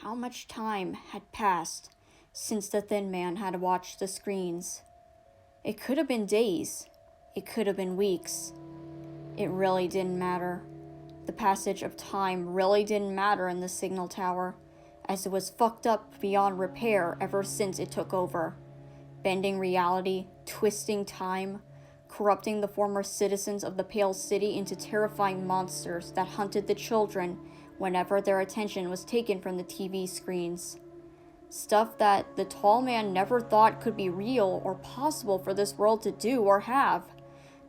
how much time had passed since the Thin Man had watched the screens. It could have been days. It could have been weeks. It really didn't matter. The passage of time really didn't matter in the signal tower, as it was fucked up beyond repair ever since it took over, bending reality, twisting time, corrupting the former citizens of the Pale City into terrifying monsters that hunted the children whenever their attention was taken from the TV screens. Stuff that the tall man never thought could be real or possible for this world to do or have,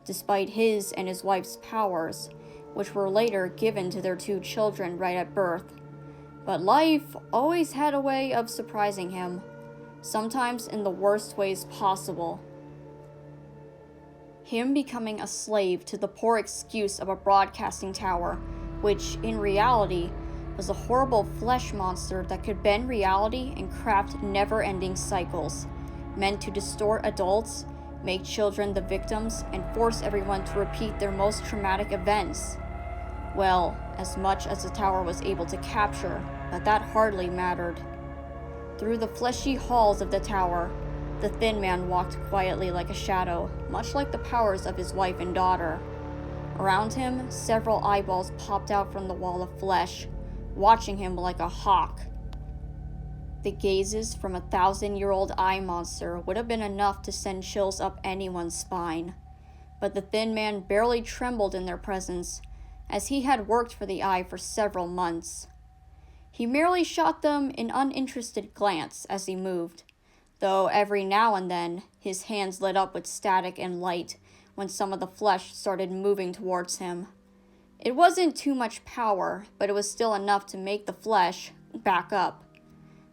despite his and his wife's powers, which were later given to their 2 children right at birth. But life always had a way of surprising him, sometimes in the worst ways possible. Him becoming a slave to the poor excuse of a broadcasting tower, which, in reality, was a horrible flesh monster that could bend reality and craft never-ending cycles, meant to distort adults, make children the victims, and force everyone to repeat their most traumatic events. Well, as much as the tower was able to capture, but that hardly mattered. Through the fleshy halls of the tower, the Thin Man walked quietly like a shadow, much like the powers of his wife and daughter. Around him, several eyeballs popped out from the wall of flesh, watching him like a hawk. The gazes from a 1,000-year-old eye monster would have been enough to send chills up anyone's spine, but the Thin Man barely trembled in their presence, as he had worked for the eye for several months. He merely shot them an uninterested glance as he moved, though every now and then his hands lit up with static and light when some of the flesh started moving towards him. It wasn't too much power, but it was still enough to make the flesh back up,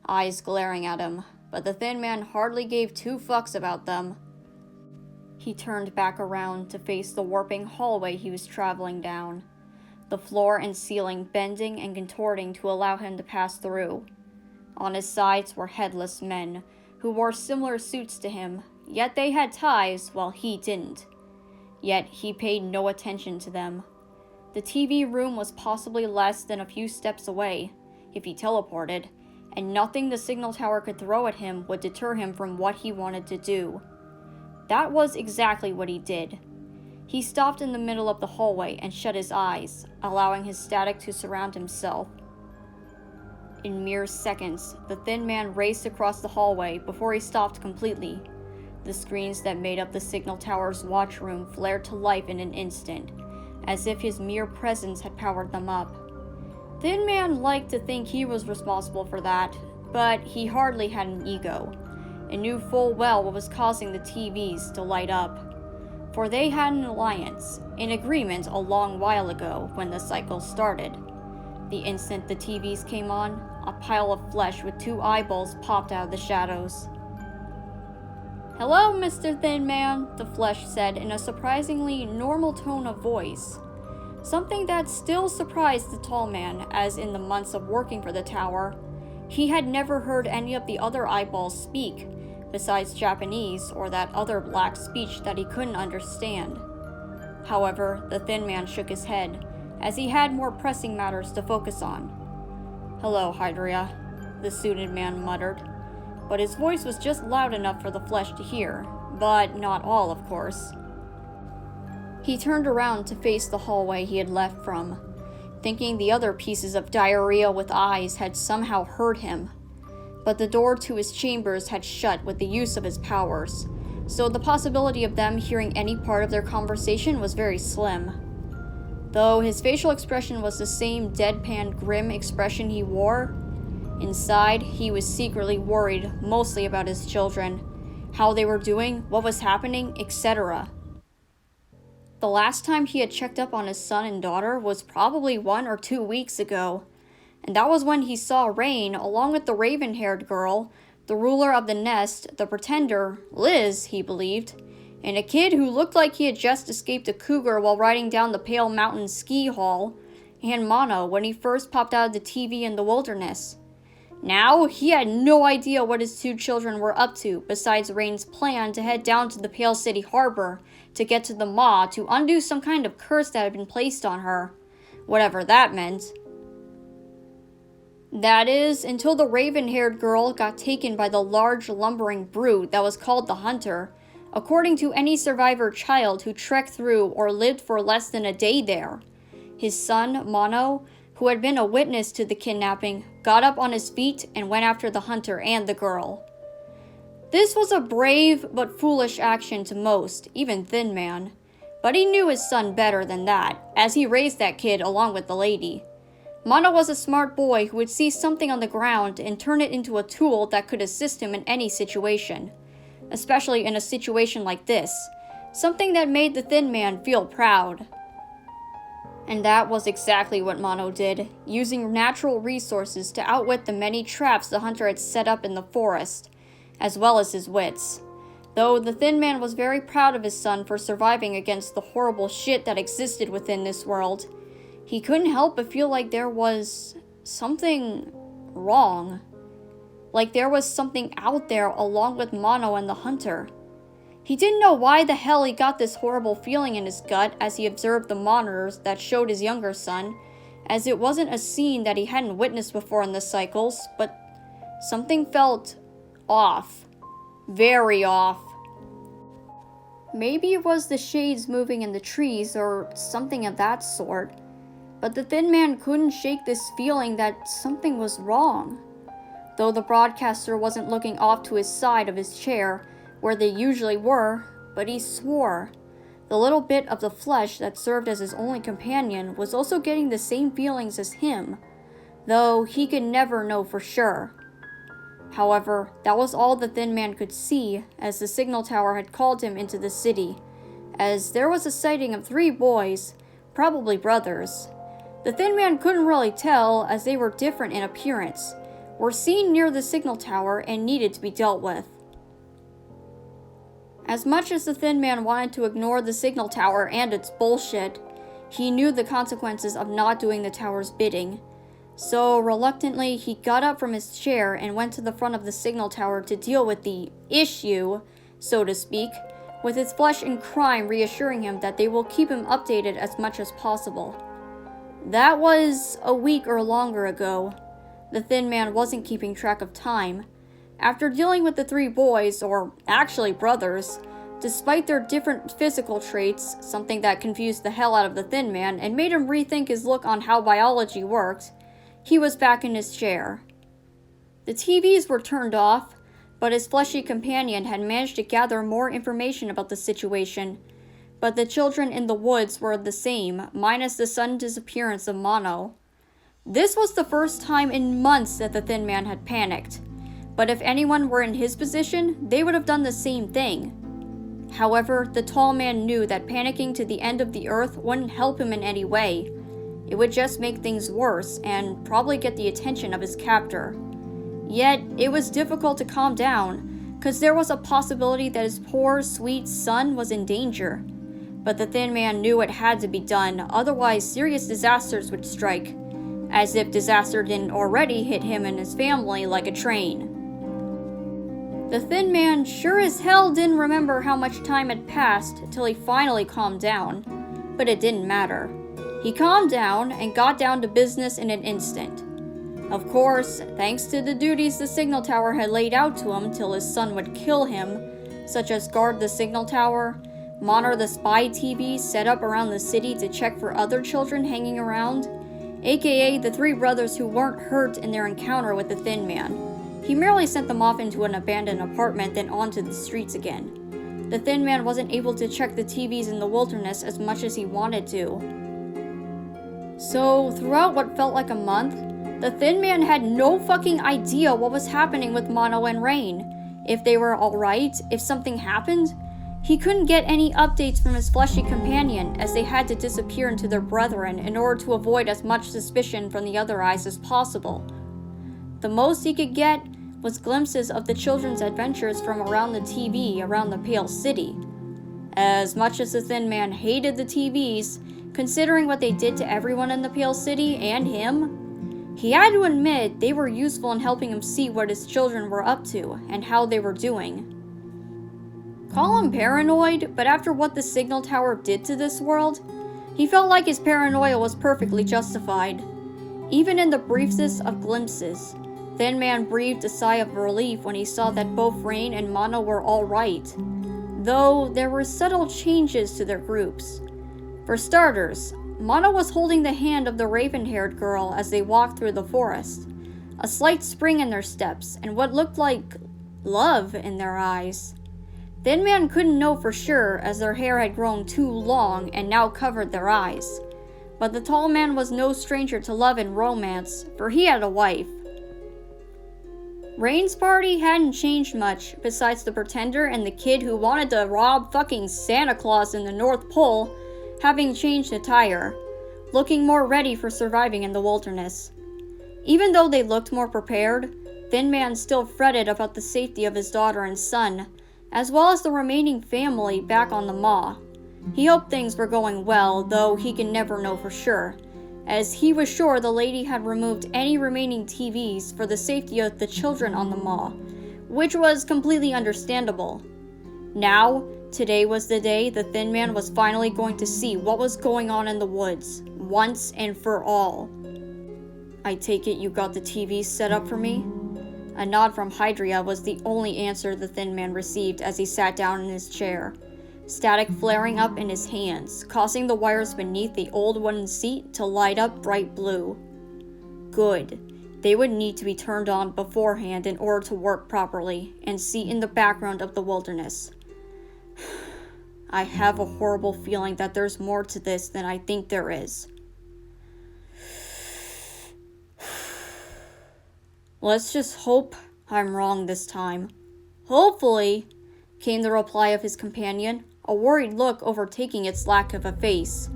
eyes glaring at him, but the Thin Man hardly gave 2 fucks about them. He turned back around to face the warping hallway he was traveling down, the floor and ceiling bending and contorting to allow him to pass through. On his sides were headless men, who wore similar suits to him, yet they had ties while he didn't. Yet he paid no attention to them. The TV room was possibly less than a few steps away, if he teleported, and nothing the signal tower could throw at him would deter him from what he wanted to do. That was exactly what he did. He stopped in the middle of the hallway and shut his eyes, allowing his static to surround himself. In mere seconds, the Thin Man raced across the hallway before he stopped completely. The screens that made up the signal tower's watchroom flared to life in an instant, as if his mere presence had powered them up. Thin Man liked to think he was responsible for that, but he hardly had an ego, and knew full well what was causing the TVs to light up. For they had an alliance, an agreement a long while ago when the cycle started. The instant the TVs came on, a pile of flesh with 2 eyeballs popped out of the shadows. "Hello, Mr. Thin Man," the flesh said in a surprisingly normal tone of voice. Something that still surprised the tall man, as in the months of working for the tower, he had never heard any of the other eyeballs speak, besides Japanese or that other black speech that he couldn't understand. However, the Thin Man shook his head, as he had more pressing matters to focus on. "Hello, Hydria," the suited man muttered, but his voice was just loud enough for the flesh to hear, but not all, of course. He turned around to face the hallway he had left from, thinking the other pieces of diarrhea with eyes had somehow heard him. But the door to his chambers had shut with the use of his powers, so the possibility of them hearing any part of their conversation was very slim. Though his facial expression was the same deadpan, grim expression he wore, inside he was secretly worried mostly about his children, how they were doing, what was happening, etc. The last time he had checked up on his son and daughter was probably 1 or 2 weeks ago, and that was when he saw Rain along with the raven-haired girl, the ruler of the nest, the pretender, Liz, he believed, and a kid who looked like he had just escaped a cougar while riding down the Pale Mountain ski hall, and Mono when he first popped out of the TV in the wilderness. Now, he had no idea what his 2 children were up to, besides Rain's plan to head down to the Pale City Harbor to get to the Maw to undo some kind of curse that had been placed on her, whatever that meant. That is, until the raven-haired girl got taken by the large lumbering brute that was called the Hunter, according to any survivor child who trekked through or lived for less than a day there. His son, Mono, who had been a witness to the kidnapping, got up on his feet and went after the Hunter and the girl. This was a brave but foolish action to most, even Thin Man. But he knew his son better than that, as he raised that kid along with the lady. Mono was a smart boy who would see something on the ground and turn it into a tool that could assist him in any situation. Especially in a situation like this, something that made the Thin Man feel proud. And that was exactly what Mono did, using natural resources to outwit the many traps the Hunter had set up in the forest, as well as his wits. Though the Thin Man was very proud of his son for surviving against the horrible shit that existed within this world, he couldn't help but feel like there was something wrong. Like there was something out there along with Mono and the Hunter. He didn't know why the hell he got this horrible feeling in his gut as he observed the monitors that showed his younger son, as it wasn't a scene that he hadn't witnessed before in the cycles, but something felt off. Very off. Maybe it was the shades moving in the trees or something of that sort, but the Thin Man couldn't shake this feeling that something was wrong. Though the broadcaster wasn't looking off to his side of his chair, where they usually were, but he swore. The little bit of the flesh that served as his only companion was also getting the same feelings as him, though he could never know for sure. However, that was all the Thin Man could see, as the signal tower had called him into the city, as there was a sighting of 3 boys, probably brothers. The Thin Man couldn't really tell, as they were different in appearance, were seen near the signal tower and needed to be dealt with. As much as the Thin Man wanted to ignore the signal tower and its bullshit, he knew the consequences of not doing the tower's bidding. So, reluctantly, he got up from his chair and went to the front of the signal tower to deal with the issue, so to speak, with his flesh and crime reassuring him that they will keep him updated as much as possible. That was a week or longer ago. The Thin Man wasn't keeping track of time. After dealing with the 3 boys, or actually brothers, despite their different physical traits, something that confused the hell out of the Thin Man and made him rethink his look on how biology worked, he was back in his chair. The TVs were turned off, but his fleshy companion had managed to gather more information about the situation. But the children in the woods were the same, minus the sudden disappearance of Mono. This was the first time in months that the Thin Man had panicked. But if anyone were in his position, they would have done the same thing. However, the tall man knew that panicking to the end of the earth wouldn't help him in any way. It would just make things worse, and probably get the attention of his captor. Yet, it was difficult to calm down, cause there was a possibility that his poor, sweet son was in danger. But the Thin Man knew it had to be done, otherwise serious disasters would strike. As if disaster didn't already hit him and his family like a train. The Thin Man sure as hell didn't remember how much time had passed till he finally calmed down, but it didn't matter. He calmed down and got down to business in an instant. Of course, thanks to the duties the signal tower had laid out to him till his son would kill him, such as guard the signal tower, monitor the spy TV set up around the city to check for other children hanging around, aka the 3 brothers who weren't hurt in their encounter with the Thin Man. He merely sent them off into an abandoned apartment, then onto the streets again. The Thin Man wasn't able to check the TVs in the wilderness as much as he wanted to. So, throughout what felt like a month, the Thin Man had no fucking idea what was happening with Mono and Rain. If they were alright, if something happened. He couldn't get any updates from his fleshy companion, as they had to disappear into their brethren in order to avoid as much suspicion from the other eyes as possible. The most he could get was glimpses of the children's adventures from around the TV around the Pale City. As much as the Thin Man hated the TVs, considering what they did to everyone in the Pale City and him, he had to admit they were useful in helping him see what his children were up to and how they were doing. Call him paranoid, but after what the signal tower did to this world, he felt like his paranoia was perfectly justified. Even in the briefest of glimpses, Thin Man breathed a sigh of relief when he saw that both Rain and Mono were all right, though there were subtle changes to their groups. For starters, Mono was holding the hand of the raven-haired girl as they walked through the forest, a slight spring in their steps and what looked like love in their eyes. Thin Man couldn't know for sure as their hair had grown too long and now covered their eyes, but the tall man was no stranger to love and romance, for he had a wife. Rain's party hadn't changed much, besides the pretender and the kid who wanted to rob fucking Santa Claus in the North Pole having changed attire, looking more ready for surviving in the wilderness. Even though they looked more prepared, Thin Man still fretted about the safety of his daughter and son, as well as the remaining family back on the Maw. He hoped things were going well, though he could never know for sure, as he was sure the lady had removed any remaining TVs for the safety of the children on the Maw, which was completely understandable. Now, today was the day the Thin Man was finally going to see what was going on in the woods, once and for all. "I take it you got the TV set up for me?" A nod from Hydria was the only answer the Thin Man received as he sat down in his chair, static flaring up in his hands, causing the wires beneath the old wooden seat to light up bright blue. Good. They would need to be turned on beforehand in order to work properly, and see in the background of the wilderness. I have a horrible feeling that there's more to this than I think there is. Let's just hope I'm wrong this time. Hopefully, came the reply of his companion, a worried look overtaking its lack of a face.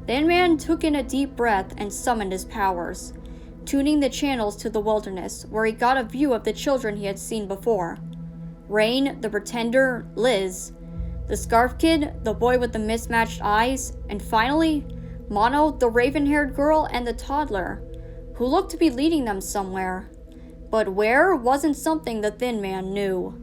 Thin Man took in a deep breath and summoned his powers, tuning the channels to the wilderness, where he got a view of the children he had seen before. Rain, the pretender, Liz, the scarf kid, the boy with the mismatched eyes, and finally, Mono, the raven-haired girl, and the toddler, who looked to be leading them somewhere. But where wasn't something the Thin Man knew.